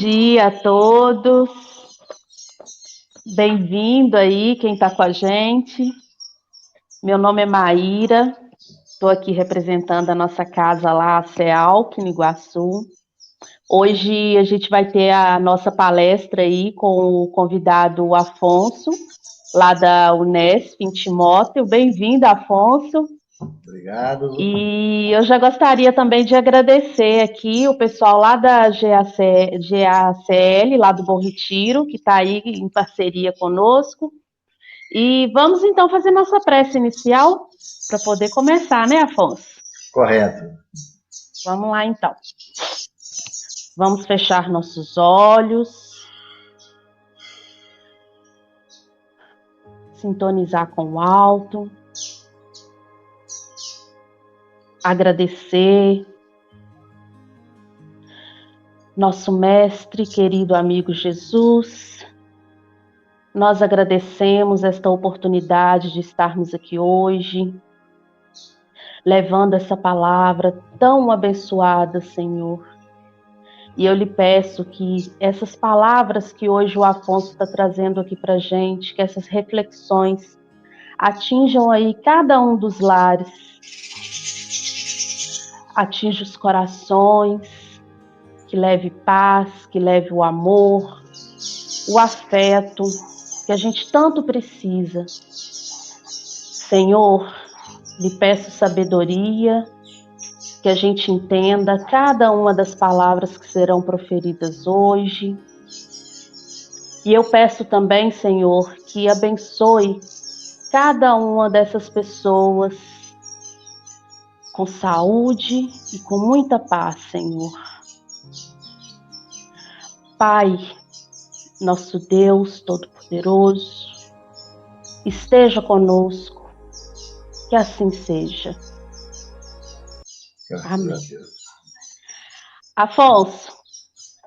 dia a todos. Bem-vindo aí, quem está com a gente. Meu nome é Maíra, estou aqui representando a nossa casa lá, a CEALC, no Iguaçu. Hoje a gente vai ter a nossa palestra aí com o convidado Afonso, lá da Unesp, em Timóteo. Bem-vindo, Afonso. Obrigado. E eu já gostaria também de agradecer aqui o pessoal lá da GACL, lá do Bom Retiro, que está aí em parceria conosco. E vamos então fazer nossa prece inicial para poder começar, né, Afonso? Correto. Vamos lá então. Vamos fechar nossos olhos, sintonizar com o alto, agradecer nosso mestre, querido amigo Jesus. Nós agradecemos esta oportunidade de estarmos aqui hoje, levando essa palavra tão abençoada, Senhor. E eu lhe peço que essas palavras que hoje o Afonso está trazendo aqui para a gente, que essas reflexões atinjam aí cada um dos lares, atinja os corações, que leve paz, que leve o amor, o afeto que a gente tanto precisa. Senhor, lhe peço sabedoria, que a gente entenda cada uma das palavras que serão proferidas hoje. E eu peço também, Senhor, que abençoe cada uma dessas pessoas com saúde e com muita paz, Senhor. Pai, nosso Deus Todo-Poderoso, esteja conosco, que assim seja. Amém. Afonso,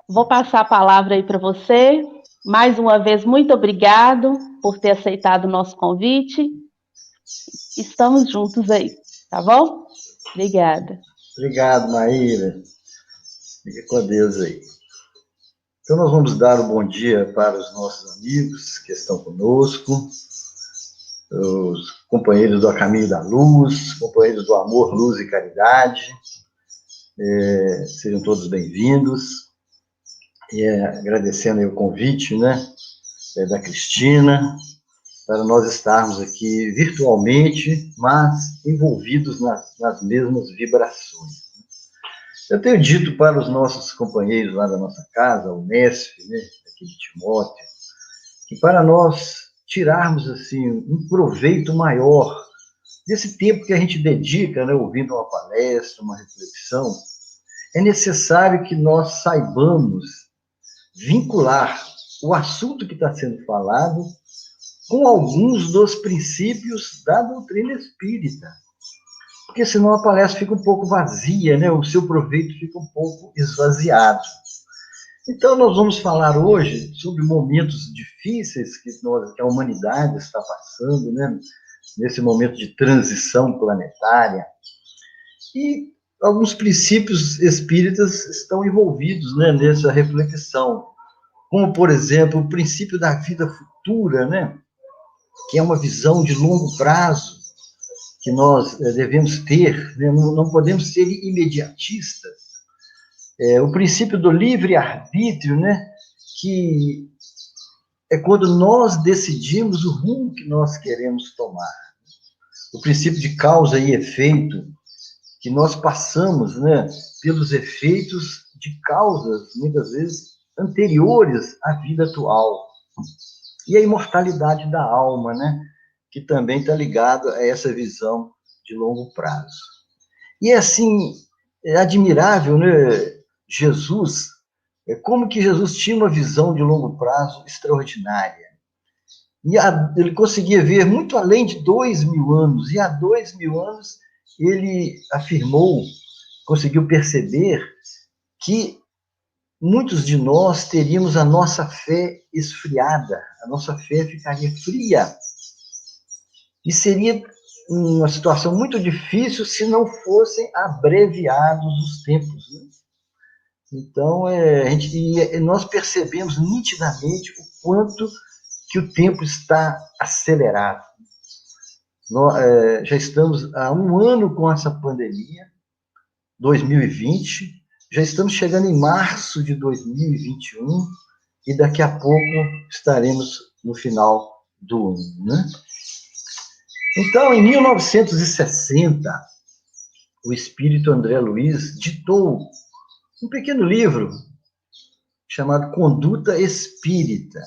vou passar a palavra aí para você. Mais uma vez, muito obrigado por ter aceitado o nosso convite. Estamos juntos aí, tá bom? Obrigada. Obrigado, Maíra. Fique com Deus aí. Então, nós vamos dar um bom dia para os nossos amigos que estão conosco, os companheiros do A Caminho da Luz, companheiros do Amor, Luz e Caridade. Sejam todos bem-vindos. E agradecendo aí o convite, né, da Cristina, para nós estarmos aqui virtualmente, mas envolvidos nas mesmas vibrações. Eu tenho dito para os nossos companheiros lá da nossa casa, o Unesp, né, aqui de Timóteo, que para nós tirarmos assim um proveito maior desse tempo que a gente dedica, né, ouvindo uma palestra, uma reflexão, é necessário que nós saibamos vincular o assunto que está sendo falado com alguns dos princípios da doutrina espírita. Porque senão a palestra fica um pouco vazia, né? O seu proveito fica um pouco esvaziado. Então, nós vamos falar hoje sobre momentos difíceis que a humanidade está passando, né? Nesse momento de transição planetária. E alguns princípios espíritas estão envolvidos, né, nessa reflexão. Como, por exemplo, o princípio da vida futura, né? Que é uma visão de longo prazo, que nós devemos ter, né? Não podemos ser imediatistas. O princípio do livre-arbítrio, né? Que é quando nós decidimos o rumo que nós queremos tomar. O princípio de causa e efeito, que nós passamos, né, pelos efeitos de causas, muitas vezes, anteriores à vida atual. E a imortalidade da alma, né, que também está ligado a essa visão de longo prazo. E assim, é admirável, né, Jesus, como que Jesus tinha uma visão de longo prazo extraordinária. E ele conseguia ver muito além de 2000 anos, e há 2000 anos ele afirmou, conseguiu perceber que muitos de nós teríamos a nossa fé esfriada, a nossa fé ficaria fria. E seria uma situação muito difícil se não fossem abreviados os tempos, né? Então, nós percebemos nitidamente o quanto que o tempo está acelerado. Já estamos há um ano com essa pandemia, 2020, já estamos chegando em março de 2021 e daqui a pouco estaremos no final do ano, né? Então, em 1960, o espírito André Luiz ditou um pequeno livro chamado Conduta Espírita.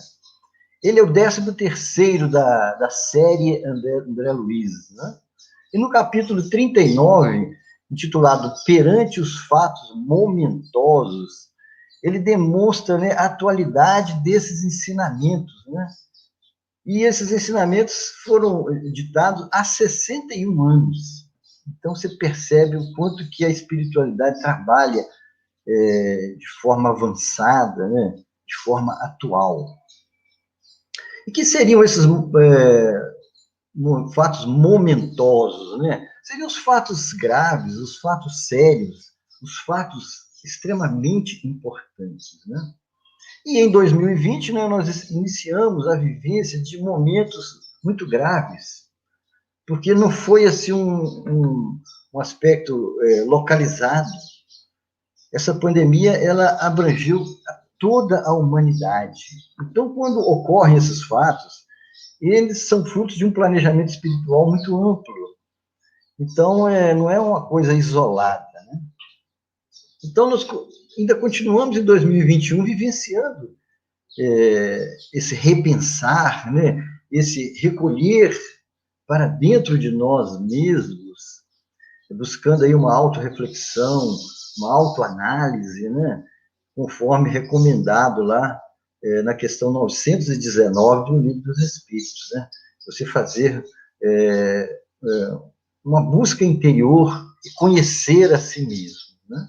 Ele é o 13º da série André Luiz, né? E no capítulo 39, intitulado Perante os Fatos Momentosos, ele demonstra, né, a atualidade desses ensinamentos, né? E esses ensinamentos foram ditados há 61 anos. Então, você percebe o quanto que a espiritualidade trabalha de forma avançada, né? De forma atual. E que seriam esses fatos momentosos, né? Seriam os fatos graves, os fatos sérios, os fatos extremamente importantes, né? E em 2020, né, nós iniciamos a vivência de momentos muito graves, porque não foi assim um aspecto localizado. Essa pandemia, ela abrangeu toda a humanidade. Então, quando ocorrem esses fatos, eles são frutos de um planejamento espiritual muito amplo. Então, não é uma coisa isolada, né? Então, nós ainda continuamos em 2021 vivenciando esse repensar, né? Esse recolher para dentro de nós mesmos, buscando aí uma autorreflexão, uma autoanálise, né? Conforme recomendado lá na questão 919 do Livro dos Espíritos, né? Você fazer uma busca interior e conhecer a si mesmo, né?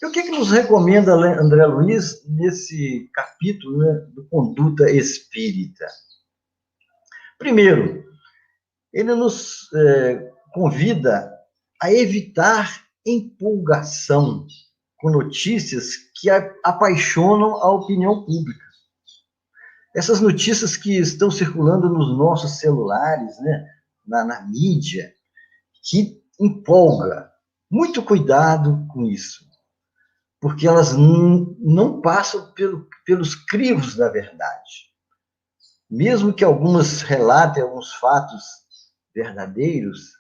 E o que nos recomenda André Luiz nesse capítulo, né, do Conduta Espírita? Primeiro, ele nos convida a evitar empolgação com notícias que apaixonam a opinião pública. Essas notícias que estão circulando nos nossos celulares, né, na mídia, que empolga. Muito cuidado com isso, porque elas não passam pelos crivos da verdade. Mesmo que algumas relatem alguns fatos verdadeiros,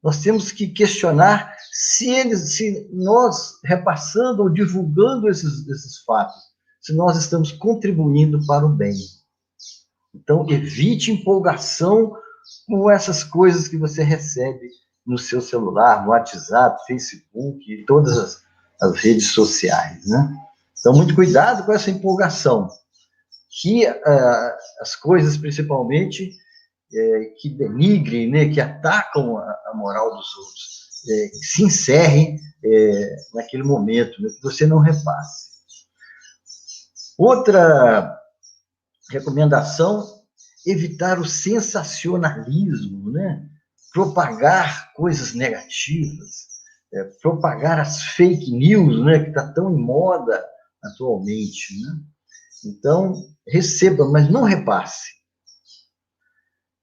nós temos que questionar se nós, repassando ou divulgando esses fatos, se nós estamos contribuindo para o bem. Então, evite empolgação com essas coisas que você recebe no seu celular, no WhatsApp, Facebook e todas as redes sociais, né? Então, muito cuidado com essa empolgação, que as coisas, principalmente, que denigrem, né, que atacam a moral dos outros, se encerrem naquele momento, né, que você não repasse. Outra recomendação: evitar o sensacionalismo, né? Propagar coisas negativas, propagar as fake news, né, que está tão em moda atualmente, né? Então, receba, mas não repasse.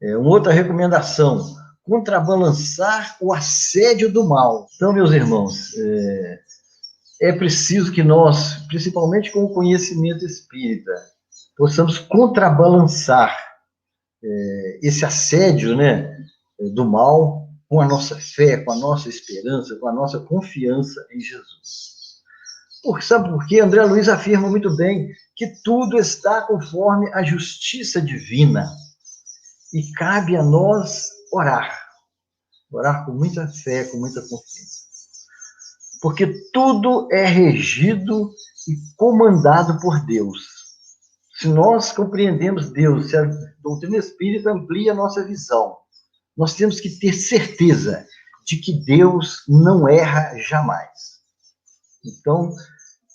Uma outra recomendação: contrabalançar o assédio do mal. Então, meus irmãos, é preciso que nós, principalmente com o conhecimento espírita, possamos contrabalançar esse assédio, né, do mal com a nossa fé, com a nossa esperança, com a nossa confiança em Jesus. Sabe por quê? André Luiz afirma muito bem que tudo está conforme a justiça divina e cabe a nós orar com muita fé, com muita confiança. Porque tudo é regido e comandado por Deus. Se nós compreendemos Deus, se a doutrina espírita amplia a nossa visão, nós temos que ter certeza de que Deus não erra jamais. Então,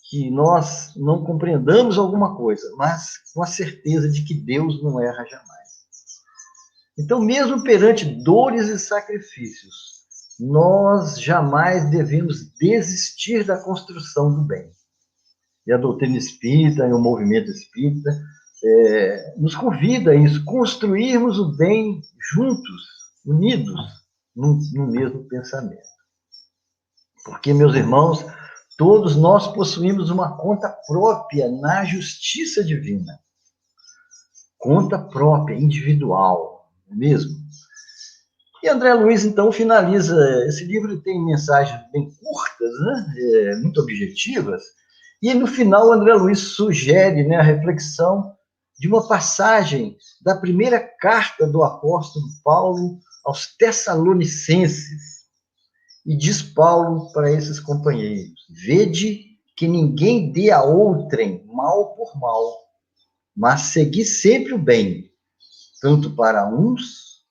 que nós não compreendamos alguma coisa, mas com a certeza de que Deus não erra jamais. Então, mesmo perante dores e sacrifícios, nós jamais devemos desistir da construção do bem. E a doutrina espírita e o movimento espírita nos convida a isso, construirmos o bem juntos, unidos, no mesmo pensamento. Porque, meus irmãos, todos nós possuímos uma conta própria na justiça divina. Conta própria, individual, não é mesmo? E André Luiz, então, finaliza. Esse livro tem mensagens bem curtas, né? Muito objetivas. E, no final, André Luiz sugere, né, a reflexão de uma passagem da primeira carta do apóstolo Paulo aos Tessalonicenses. E diz Paulo para esses companheiros: vede que ninguém dê a outrem mal por mal, mas segui sempre o bem, tanto para uns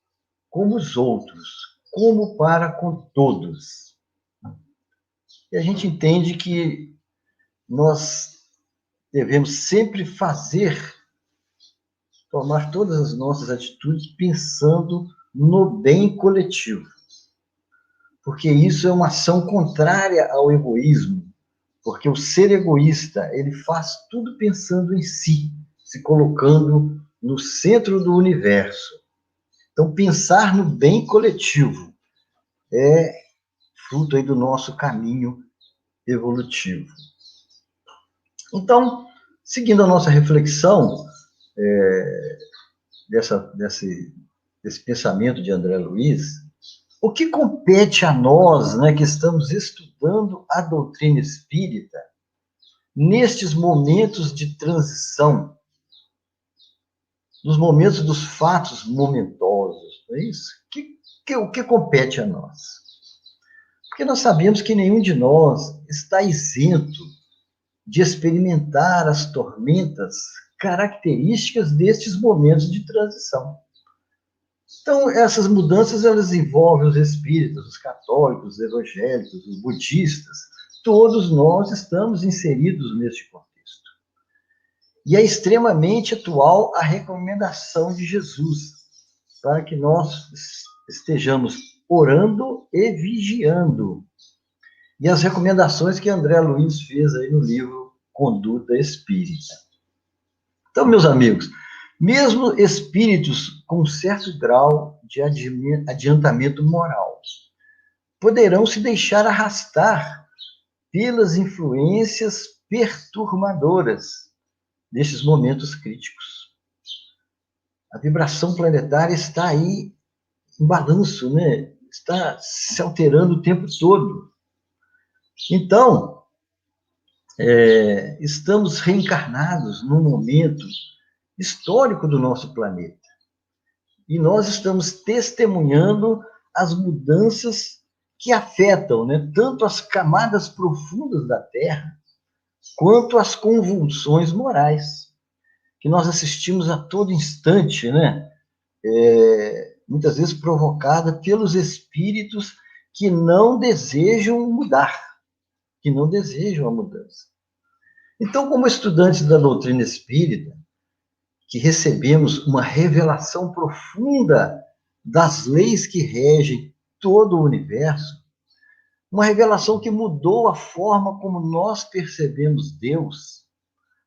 como os outros, como para com todos. E a gente entende que nós devemos sempre tomar todas as nossas atitudes pensando no bem coletivo. Porque isso é uma ação contrária ao egoísmo. Porque o ser egoísta, ele faz tudo pensando em si, se colocando no centro do universo. Então, pensar no bem coletivo é fruto aí do nosso caminho evolutivo. Então, seguindo a nossa reflexão desse pensamento de André Luiz, o que compete a nós, né, que estamos estudando a doutrina espírita, nestes momentos de transição, nos momentos dos fatos momentosos, não é isso? O que compete a nós? Porque nós sabemos que nenhum de nós está isento de experimentar as tormentas características destes momentos de transição. Então, essas mudanças, elas envolvem os espíritas, os católicos, os evangélicos, os budistas. Todos nós estamos inseridos neste contexto. E é extremamente atual a recomendação de Jesus, para que nós estejamos orando e vigiando. E as recomendações que André Luiz fez aí no livro Conduta Espírita. Então, meus amigos, mesmo espíritos com certo grau de adiantamento moral poderão se deixar arrastar pelas influências perturbadoras desses momentos críticos. A vibração planetária está aí em balanço, né? Está se alterando o tempo todo. Então, estamos reencarnados num momento histórico do nosso planeta. E nós estamos testemunhando as mudanças que afetam, né, tanto as camadas profundas da Terra, quanto as convulsões morais, que nós assistimos a todo instante, né? Muitas vezes provocada pelos espíritos que não desejam mudar, que não desejam a mudança. Então, como estudantes da doutrina espírita, que recebemos uma revelação profunda das leis que regem todo o universo, uma revelação que mudou a forma como nós percebemos Deus,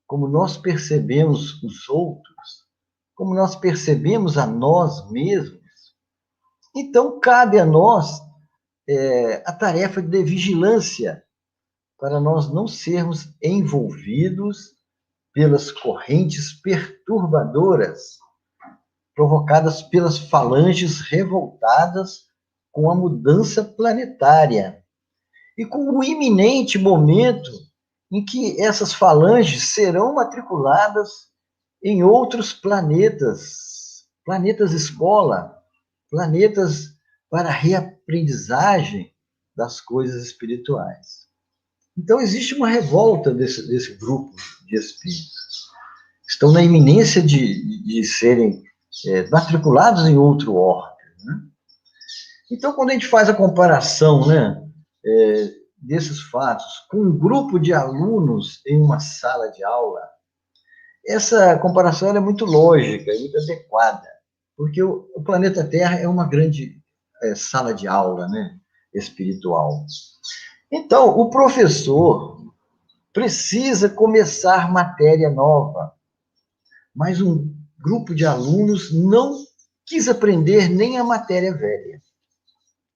como nós percebemos os outros, como nós percebemos a nós mesmos. Então, cabe a nós a tarefa de vigilância, para nós não sermos envolvidos pelas correntes perturbadoras provocadas pelas falanges revoltadas com a mudança planetária e com o iminente momento em que essas falanges serão matriculadas em outros planetas, planetas escola, planetas para reaprendizagem das coisas espirituais. Então, existe uma revolta desse grupo de espíritos. Estão na iminência de serem matriculados em outro orbe. Né? Então, quando a gente faz a comparação, né, desses fatos com um grupo de alunos em uma sala de aula, essa comparação é muito lógica e muito adequada, porque o planeta Terra é uma grande sala de aula, né, espiritual. Então, o professor precisa começar matéria nova. Mas um grupo de alunos não quis aprender nem a matéria velha.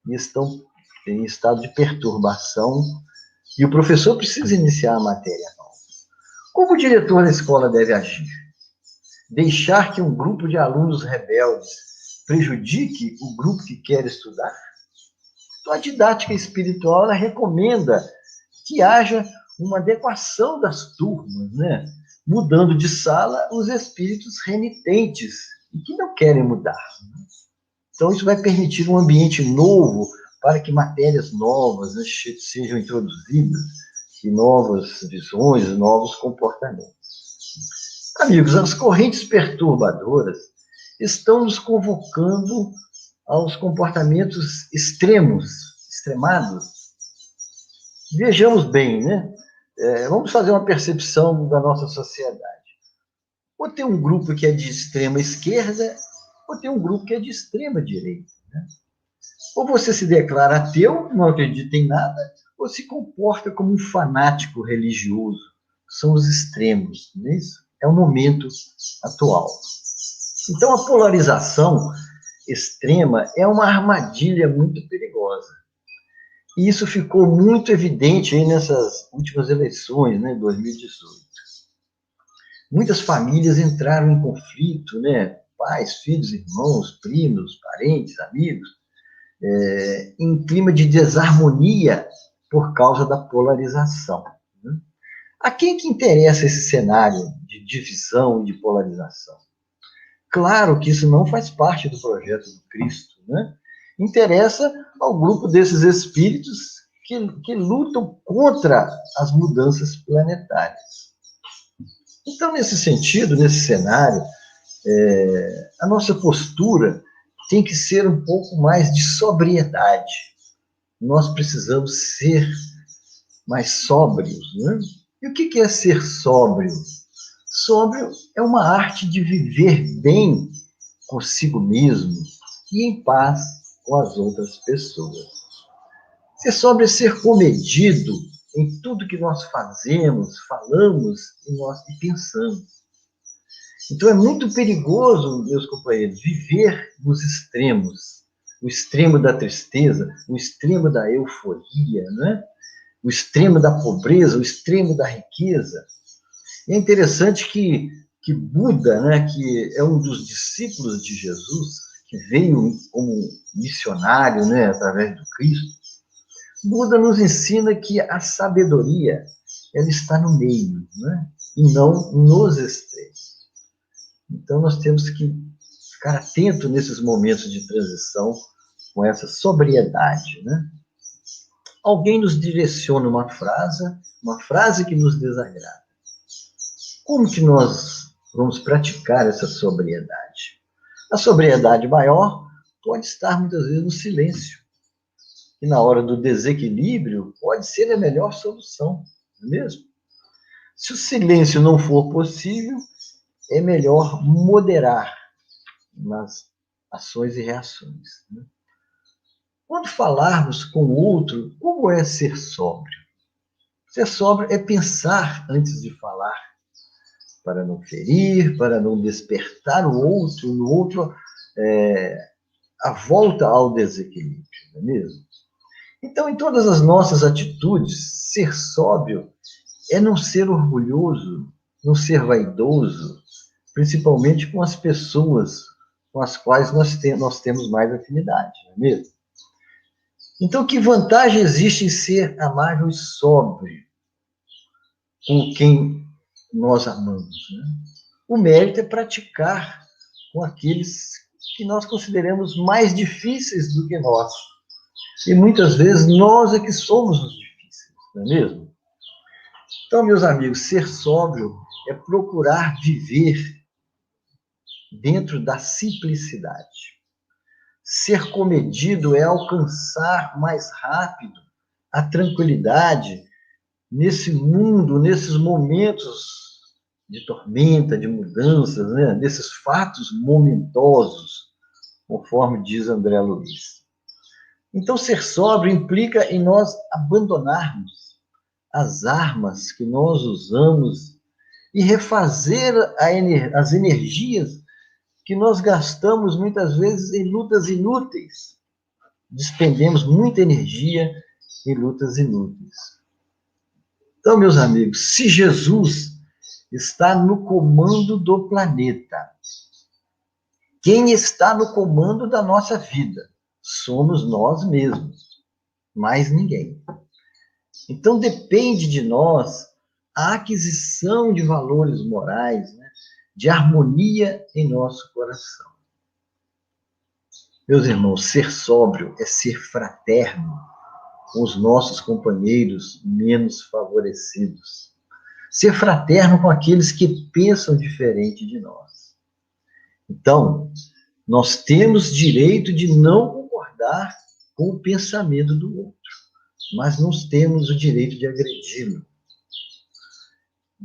E estão em estado de perturbação, e o professor precisa iniciar a matéria nova. Como o diretor da escola deve agir? Deixar que um grupo de alunos rebeldes prejudique o grupo que quer estudar? Então, a didática espiritual ela recomenda que haja uma adequação das turmas, né? Mudando de sala os espíritos renitentes e que não querem mudar. Então, isso vai permitir um ambiente novo para que matérias novas, né, sejam introduzidas e novas visões, novos comportamentos. Amigos, as correntes perturbadoras estão nos convocando aos comportamentos extremados. Vejamos bem, né? Vamos fazer uma percepção da nossa sociedade. Ou tem um grupo que é de extrema esquerda, ou tem um grupo que é de extrema direita. Né? Ou você se declara ateu, não acredita em nada, ou se comporta como um fanático religioso. São os extremos, não é isso? É o momento atual. Então, a polarização extrema é uma armadilha muito perigosa. E isso ficou muito evidente aí nessas últimas eleições, né, 2018. Muitas famílias entraram em conflito, né? Pais, filhos, irmãos, primos, parentes, amigos, em clima de desarmonia por causa da polarização. Né? A quem que interessa esse cenário de divisão e de polarização? Claro que isso não faz parte do projeto do Cristo, né? Interessa ao grupo desses espíritos que lutam contra as mudanças planetárias. Então, nesse sentido, nesse cenário, a nossa postura tem que ser um pouco mais de sobriedade. Nós precisamos ser mais sóbrios, né? E o que é ser sóbrio? Sóbrio é uma arte de viver bem consigo mesmo e em paz com as outras pessoas. Ser sóbrio é ser comedido em tudo que nós fazemos, falamos e pensamos. Então é muito perigoso, meus companheiros, viver nos extremos. O extremo da tristeza, o extremo da euforia, né? O extremo da pobreza, o extremo da riqueza. E é interessante que Buda, né, que é um dos discípulos de Jesus, que veio como missionário, né, através do Cristo, Buda nos ensina que a sabedoria ela está no meio, né, e não nos extremos. Então, nós temos que ficar atento nesses momentos de transição com essa sobriedade, né? Alguém nos direciona uma frase que nos desagrada. Como que nós vamos praticar essa sobriedade? A sobriedade maior pode estar, muitas vezes, no silêncio. E na hora do desequilíbrio, pode ser a melhor solução, não é mesmo? Se o silêncio não for possível, é melhor moderar nas ações e reações. Né? Quando falarmos com o outro, como é ser sóbrio? Ser sóbrio é pensar antes de falar, para não ferir, para não despertar o outro, no outro, a volta ao desequilíbrio, não é mesmo? Então, em todas as nossas atitudes, ser sóbrio é não ser orgulhoso, não ser vaidoso, principalmente com as pessoas com as quais nós temos mais afinidade, não é mesmo? Então, que vantagem existe em ser amável e sóbrio com quem nós amamos? Né? O mérito é praticar com aqueles que nós consideramos mais difíceis do que nós. E muitas vezes nós é que somos os difíceis, não é mesmo? Então, meus amigos, ser sóbrio é procurar viver dentro da simplicidade. Ser comedido é alcançar mais rápido a tranquilidade nesse mundo, nesses momentos de tormenta, de mudanças, né? Desses fatos momentosos, conforme diz André Luiz. Então, ser sóbrio implica em nós abandonarmos as armas que nós usamos e refazer as energias que nós gastamos muitas vezes em lutas inúteis. Despendemos muita energia em lutas inúteis. Então, meus amigos, se Jesus está no comando do planeta, quem está no comando da nossa vida? Somos nós mesmos, mais ninguém. Então, depende de nós a aquisição de valores morais, né, de harmonia em nosso coração. Meus irmãos, ser sóbrio é ser fraterno com os nossos companheiros menos favorecidos. Ser fraterno com aqueles que pensam diferente de nós. Então, nós temos direito de não concordar com o pensamento do outro, mas não temos o direito de agredi-lo.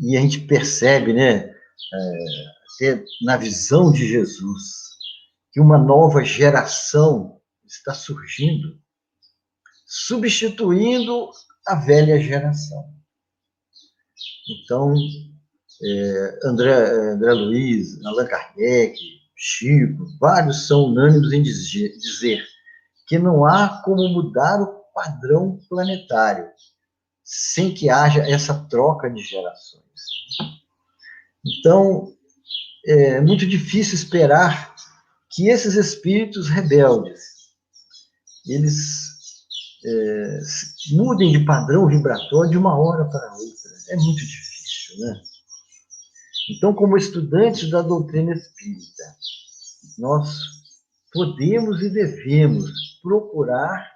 E a gente percebe, né, até na visão de Jesus, que uma nova geração está surgindo, substituindo a velha geração. Então, André Luiz, Allan Kardec, Chico, vários são unânimes em dizer que não há como mudar o padrão planetário sem que haja essa troca de gerações. Então, é muito difícil esperar que esses espíritos rebeldes, eles mudem de padrão vibratório de uma hora para outra. É muito difícil, né? Então, como estudantes da doutrina espírita, nós podemos e devemos procurar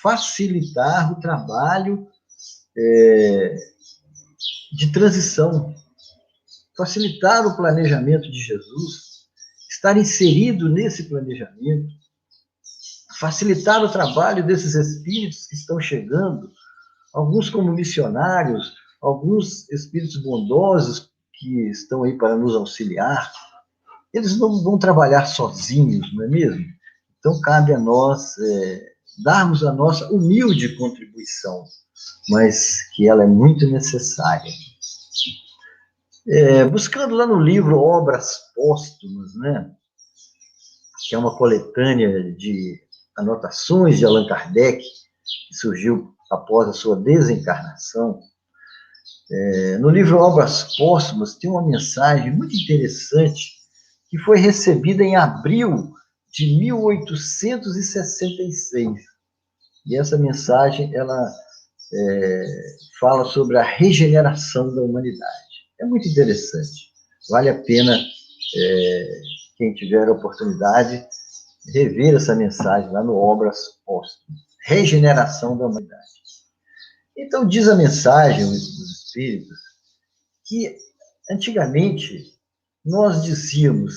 facilitar o trabalho de transição, facilitar o planejamento de Jesus, estar inserido nesse planejamento, facilitar o trabalho desses espíritos que estão chegando, alguns como missionários, alguns espíritos bondosos que estão aí para nos auxiliar. Eles não vão trabalhar sozinhos, não é mesmo? Então, cabe a nós darmos a nossa humilde contribuição, mas que ela é muito necessária. Buscando lá no livro Obras Póstumas, né, que é uma coletânea de anotações de Allan Kardec, que surgiu após a sua desencarnação, no livro Obras Póstumas tem uma mensagem muito interessante que foi recebida em abril de 1866. E essa mensagem, ela fala sobre a regeneração da humanidade. É muito interessante. Vale a pena, quem tiver a oportunidade, rever essa mensagem lá no Obras Póstumas. Regeneração da humanidade. Então, diz a mensagem dos Espíritos que, antigamente, nós dizíamos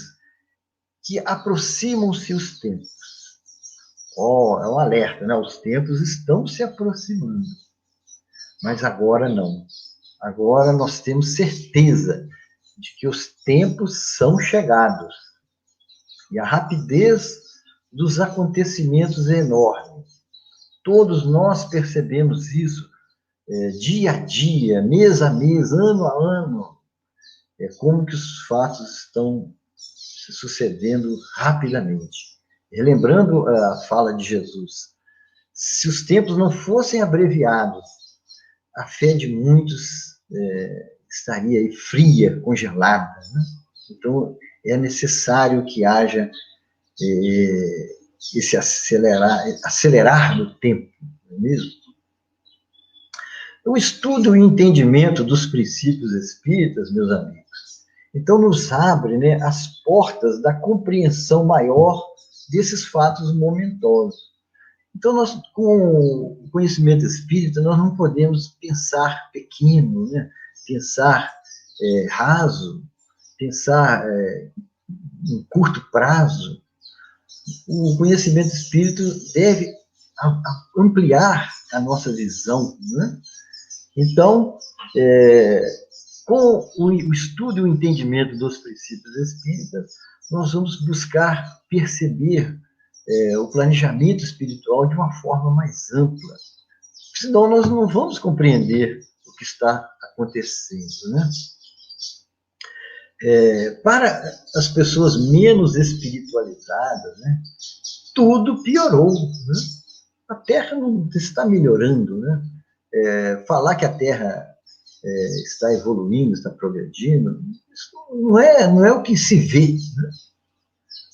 que aproximam-se os tempos. É um alerta, né? Os tempos estão se aproximando. Mas agora não. Agora nós temos certeza de que os tempos são chegados. E a rapidez dos acontecimentos é enorme. Todos nós percebemos isso dia a dia, mês a mês, ano a ano. Como que os fatos estão se sucedendo rapidamente. Relembrando a fala de Jesus, se os tempos não fossem abreviados, a fé de muitos estaria aí fria, congelada, né? Então, é necessário que haja esse acelerar do tempo, não é mesmo? O estudo e o entendimento dos princípios espíritas, meus amigos, então nos abre, né, as portas da compreensão maior desses fatos momentosos. Então, nós, com o conhecimento espírita, nós não podemos pensar pequeno, né? Pensar raso, pensar em curto prazo. O conhecimento espírita deve ampliar a nossa visão, né? Então, com o estudo e o entendimento dos princípios espíritas, nós vamos buscar perceber o planejamento espiritual de uma forma mais ampla. Senão nós não vamos compreender o que está acontecendo, né? Para as pessoas menos espiritualizadas, né, tudo piorou, né? A Terra não está melhorando, né? Falar que a Terra está evoluindo, está progredindo, isso não é o que se vê, né?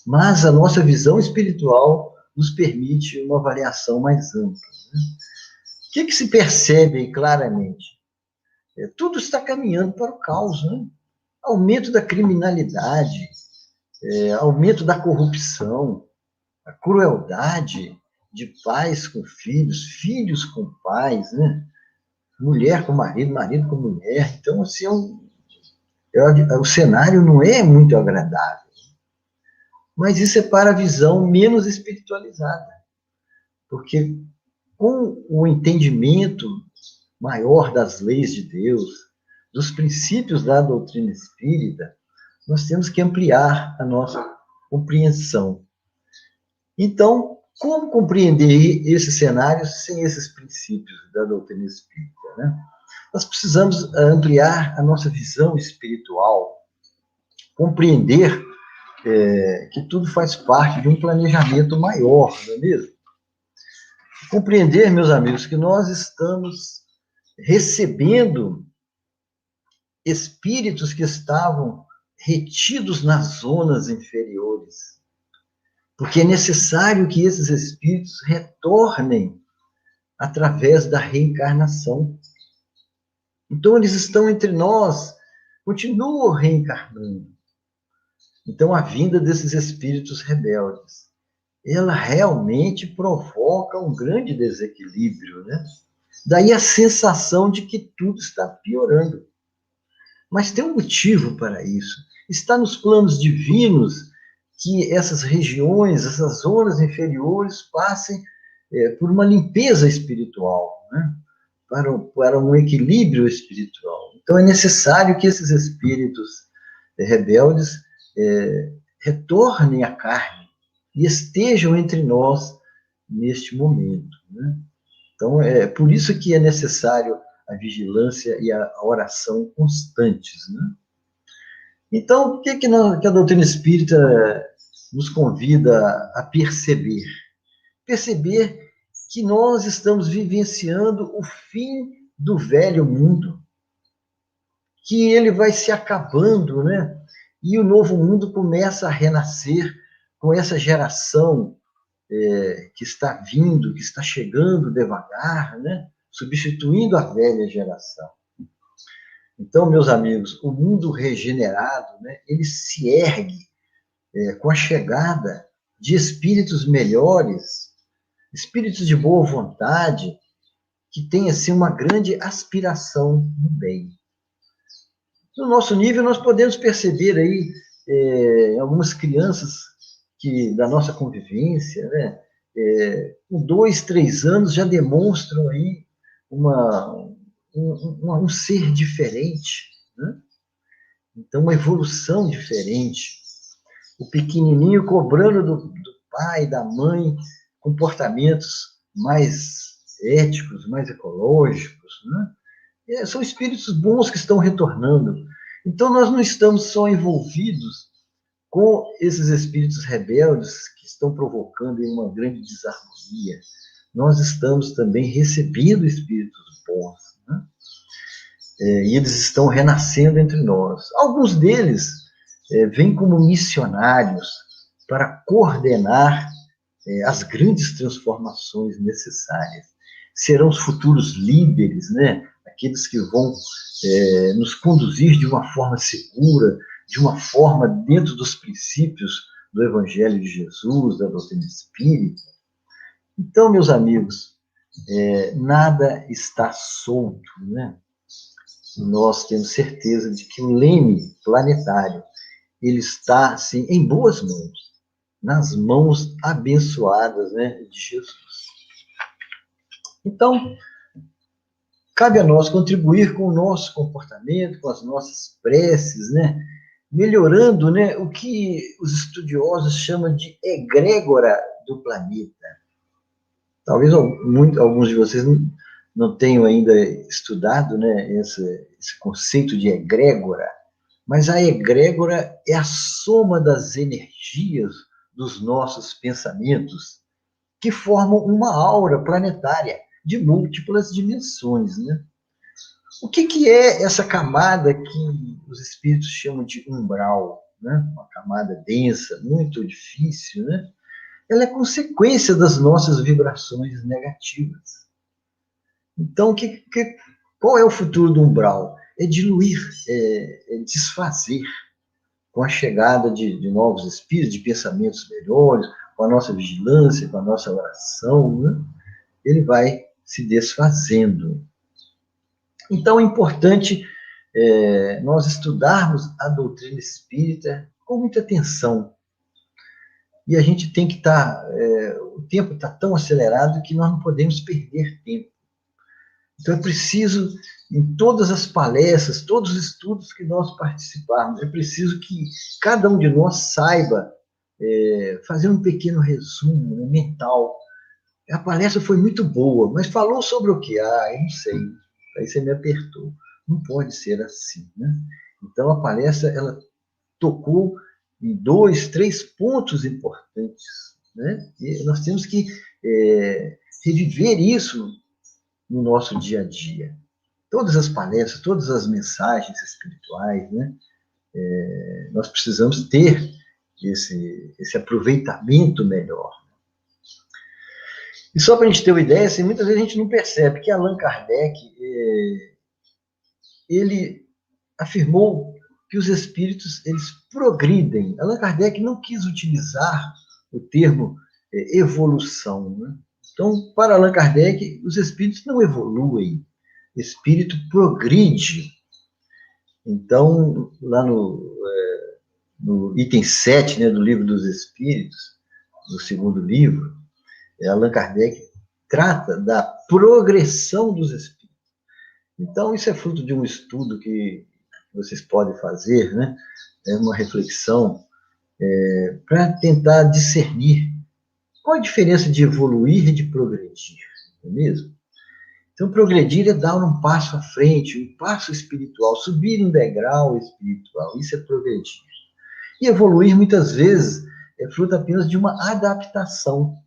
Mas a nossa visão espiritual nos permite uma avaliação mais ampla, né? O que se percebe claramente? Tudo está caminhando para o caos, né? Aumento da criminalidade, aumento da corrupção, a crueldade de pais com filhos, filhos com pais, né? Mulher com marido, marido com mulher. Então, assim, o cenário não é muito agradável. Mas isso é para a visão menos espiritualizada. Porque com o entendimento maior das leis de Deus, dos princípios da doutrina espírita, nós temos que ampliar a nossa compreensão. Então, como compreender esse cenário sem esses princípios da doutrina espírita, né? Nós precisamos ampliar a nossa visão espiritual, compreender que tudo faz parte de um planejamento maior, não é mesmo? Compreender, meus amigos, que nós estamos recebendo espíritos que estavam retidos nas zonas inferiores, porque é necessário que esses espíritos retornem através da reencarnação. Então, eles estão entre nós, continuam reencarnando. Então, a vinda desses espíritos rebeldes, ela realmente provoca um grande desequilíbrio, né? Daí a sensação de que tudo está piorando. Mas tem um motivo para isso. Está nos planos divinos que essas regiões, essas zonas inferiores passem por uma limpeza espiritual, né? Para um equilíbrio espiritual. Então é necessário que esses espíritos rebeldes retornem à carne e estejam entre nós neste momento, né? Então é por isso que é necessário a vigilância e a oração constantes, né? Então, o que a doutrina espírita nos convida a perceber? Perceber que nós estamos vivenciando o fim do velho mundo, que ele vai se acabando, né? E o novo mundo começa a renascer com essa geração que está vindo, que está chegando devagar, né? Substituindo a velha geração. Então, meus amigos, o mundo regenerado, né, ele se ergue com a chegada de espíritos melhores, espíritos de boa vontade, que têm assim, uma grande aspiração no bem. No nosso nível, nós podemos perceber aí algumas crianças da nossa convivência, né, com 2, 3 anos, já demonstram aí um ser diferente, né? Então, uma evolução diferente. O pequenininho cobrando do pai, da mãe, comportamentos mais éticos, mais ecológicos, né? São espíritos bons que estão retornando. Então, nós não estamos só envolvidos com esses espíritos rebeldes que estão provocando uma grande desarmonia. Nós estamos também recebendo espíritos bons, né? E eles estão renascendo entre nós. Alguns deles vêm como missionários para coordenar as grandes transformações necessárias. Serão os futuros líderes, né? Aqueles que vão nos conduzir de uma forma segura, de uma forma dentro dos princípios do Evangelho de Jesus, da doutrina espírita. Então, meus amigos, nada está solto, né? Nós temos certeza de que o leme planetário ele está, assim, em boas mãos, nas mãos abençoadas, né, de Jesus. Então, cabe a nós contribuir com o nosso comportamento, com as nossas preces, né, melhorando, né, o que os estudiosos chamam de egrégora do planeta. Talvez alguns de vocês não tenho ainda estudado, né, esse conceito de egrégora, mas a egrégora é a soma das energias dos nossos pensamentos que formam uma aura planetária de múltiplas dimensões, né? O que é essa camada que os espíritos chamam de umbral, né? Uma camada densa, muito difícil, né? Ela é consequência das nossas vibrações negativas. Então, qual é o futuro do umbral? É diluir, é desfazer com a chegada de novos espíritos, de pensamentos melhores, com a nossa vigilância, com a nossa oração, né? Ele vai se desfazendo. Então, é importante nós estudarmos a doutrina espírita com muita atenção. E a gente tem que estar... o tempo está tão acelerado que nós não podemos perder tempo. Então, é preciso, em todas as palestras, todos os estudos que nós participarmos, é preciso que cada um de nós saiba fazer um pequeno resumo, né, mental. A palestra foi muito boa, mas falou sobre o quê? Eu não sei. Aí você me apertou. Não pode ser assim, né? Então, a palestra, ela tocou em 2, 3 pontos importantes, né? E nós temos que reviver isso no nosso dia a dia. Todas as palestras, todas as mensagens espirituais, né? Nós precisamos ter esse aproveitamento melhor. E só para a gente ter uma ideia, assim, muitas vezes a gente não percebe que Allan Kardec, ele afirmou que os espíritos, eles progridem. Allan Kardec não quis utilizar o termo evolução, né? Então, para Allan Kardec, os espíritos não evoluem, o espírito progride. Então, lá no item 7, né, do Livro dos Espíritos, no segundo livro, Allan Kardec trata da progressão dos espíritos. Então, isso é fruto de um estudo que vocês podem fazer, né? É uma reflexão para tentar discernir qual a diferença de evoluir e de progredir, não é mesmo? Então, progredir é dar um passo à frente, um passo espiritual, subir um degrau espiritual, isso é progredir. E evoluir, muitas vezes, é fruto apenas de uma adaptação.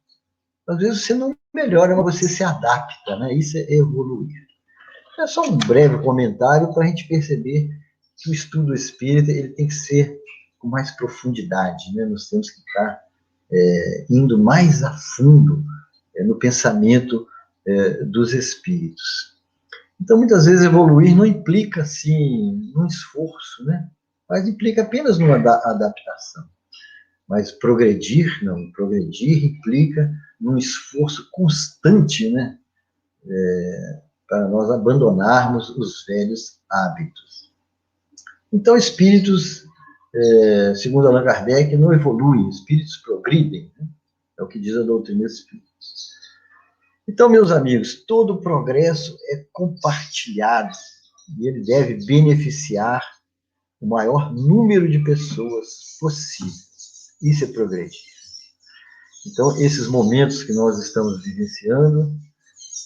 Às vezes você não melhora, mas você se adapta, né? Isso é evoluir. É só um breve comentário para a gente perceber que o estudo espírita ele tem que ser com mais profundidade, né? Nós temos que estar indo mais a fundo no pensamento dos espíritos. Então, muitas vezes, evoluir não implica, assim, num esforço, né? Mas implica apenas numa adaptação. Mas progredir, não. Progredir implica num esforço constante, né? Para nós abandonarmos os velhos hábitos. Então, espíritos, segundo Allan Kardec, não evoluem, espíritos progridem, né? É o que diz a doutrina espírita. Então, meus amigos, todo progresso é compartilhado e ele deve beneficiar o maior número de pessoas possível. Isso é progredir. Então, esses momentos que nós estamos vivenciando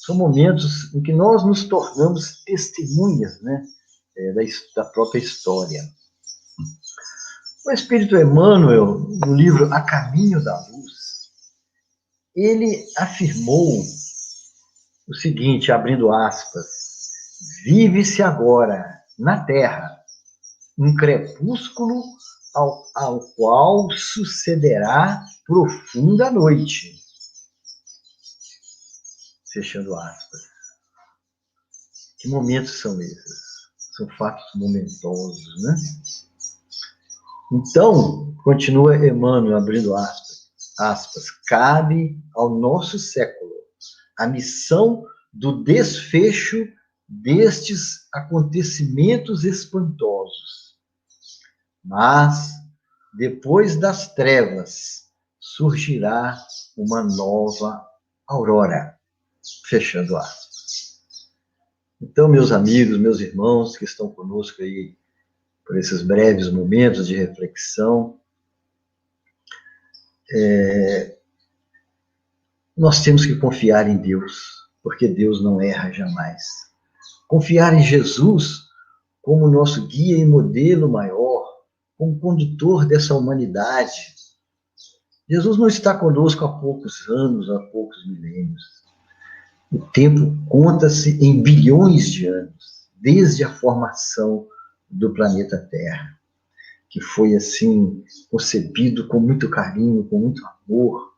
são momentos em que nós nos tornamos testemunhas, né, da própria história. O Espírito Emmanuel, no livro A Caminho da Luz, ele afirmou o seguinte, abrindo aspas, vive-se agora na Terra um crepúsculo ao qual sucederá profunda noite. Fechando aspas. Que momentos são esses? São fatos momentosos, né? Então, continua Emmanuel, abrindo aspas, cabe ao nosso século a missão do desfecho destes acontecimentos espantosos. Mas, depois das trevas, surgirá uma nova aurora. Fechando aspas. Então, meus amigos, meus irmãos que estão conosco aí por esses breves momentos de reflexão, nós temos que confiar em Deus. porque Deus não erra jamais. Confiar em Jesus como nosso guia e modelo maior, como condutor dessa humanidade. Jesus não está conosco há poucos anos, há poucos milênios. O tempo conta-se em bilhões de anos, desde a formação do planeta Terra, que foi assim concebido com muito carinho, com muito amor.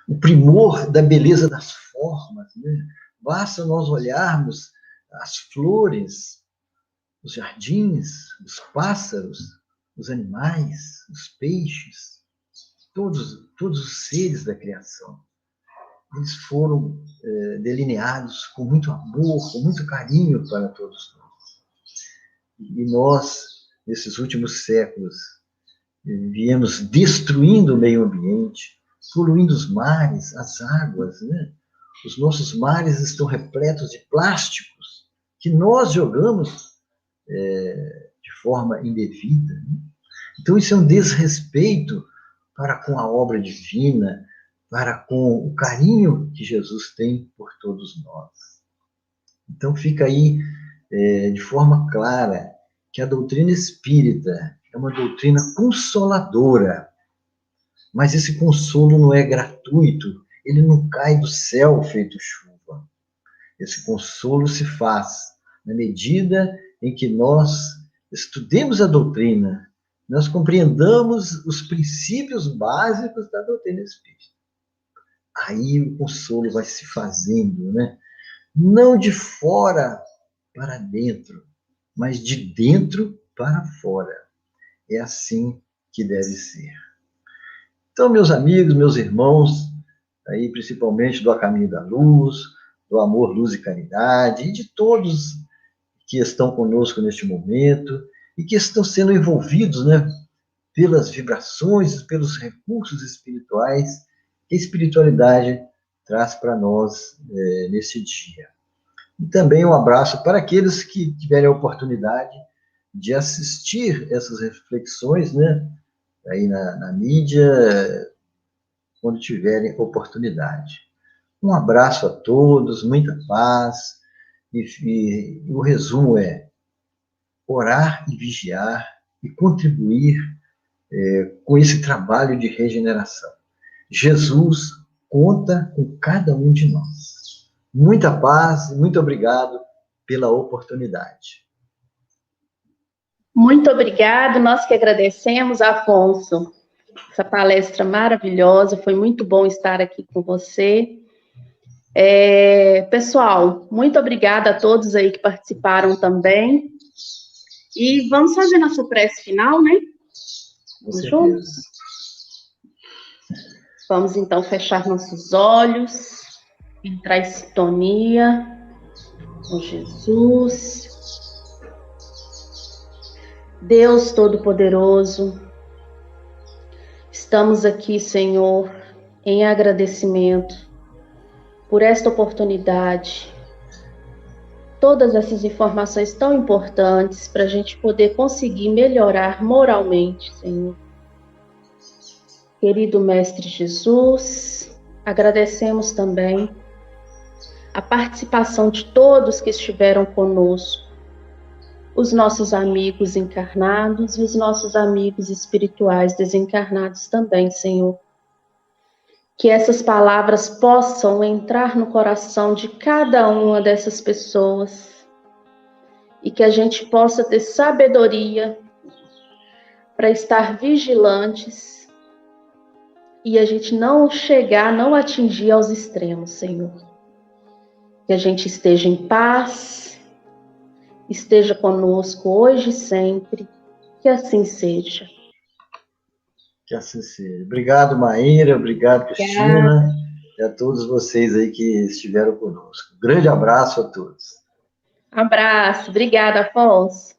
O primor da beleza das formas, né? Basta nós olharmos as flores, os jardins, os pássaros, os animais, os peixes, todos os seres da criação. Eles foram delineados com muito amor, com muito carinho para todos nós. E nós, nesses últimos séculos, viemos destruindo o meio ambiente, poluindo os mares, as águas, né? Os nossos mares estão repletos de plásticos que nós jogamos de forma indevida. Né? Então, isso é um desrespeito para com a obra divina, para com o carinho que Jesus tem por todos nós. Então, fica aí de forma clara que a doutrina espírita é uma doutrina consoladora, mas esse consolo não é gratuito, ele não cai do céu feito chuva. Esse consolo se faz na medida em que nós estudemos a doutrina, nós compreendamos os princípios básicos da doutrina espírita. Aí o consolo vai se fazendo, né? Não de fora para dentro, mas de dentro para fora. É assim que deve ser. Então, meus amigos, meus irmãos, aí principalmente do A Caminho da Luz, do Amor, Luz e Caridade, e de todos que estão conosco neste momento e que estão sendo envolvidos, né, pelas vibrações, pelos recursos espirituais que a espiritualidade traz para nós nesse dia. E também um abraço para aqueles que tiverem a oportunidade de assistir essas reflexões, né, aí na mídia, quando tiverem oportunidade. Um abraço a todos, muita paz, e o resumo é orar e vigiar e contribuir com esse trabalho de regeneração. Jesus conta com cada um de nós. Muita paz, muito obrigado pela oportunidade. Muito obrigado, nós que agradecemos, Afonso, essa palestra maravilhosa, foi muito bom estar aqui com você. Pessoal, muito obrigada a todos aí que participaram também. E vamos fazer nossa prece final, né? Vamos juntos? Vamos então fechar nossos olhos, entrar em sintonia com Jesus. Deus Todo-Poderoso, estamos aqui, Senhor, em agradecimento por esta oportunidade, todas essas informações tão importantes para a gente poder conseguir melhorar moralmente, Senhor. Querido Mestre Jesus, agradecemos também a participação de todos que estiveram conosco, os nossos amigos encarnados e os nossos amigos espirituais desencarnados também, Senhor. Que essas palavras possam entrar no coração de cada uma dessas pessoas e que a gente possa ter sabedoria para estar vigilantes e a gente não não atingir aos extremos, Senhor. Que a gente esteja em paz, esteja conosco hoje e sempre, que assim seja. Que assim seja. Obrigado, Maíra, obrigado, Cristina, e a todos vocês aí que estiveram conosco. Um grande abraço a todos. Abraço, obrigada, Afonso.